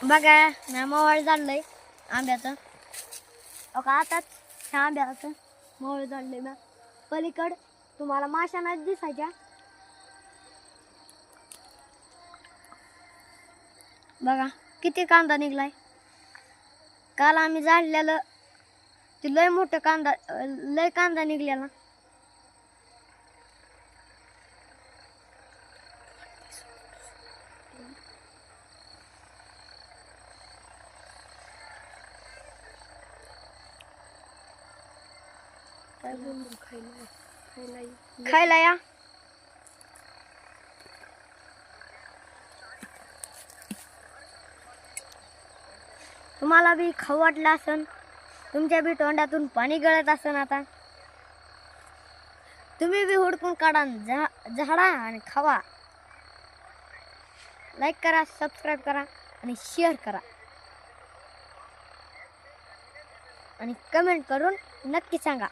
बघा मी मोहळ झालंय आंब्याचं. का आताच ह्या आंब्याचं मोहळ झालंय ना. पलीकड तुम्हाला माशा नाही दिसायच्या. बघा किती कांदा निघलाय. काल आम्ही झाडलेलं ते लय मोठं कांदा लय कांदा निघलेला. खायला या. तुम्हाला बी खाऊ वाटलं असन, तुमच्या बी तोंडातून पाणी गळत असन. आता तुम्ही बी हुडकून काढा झाडा आणि खावा. लाईक करा, सबस्क्राईब करा आणि शेअर करा आणि कमेंट करून नक्की सांगा.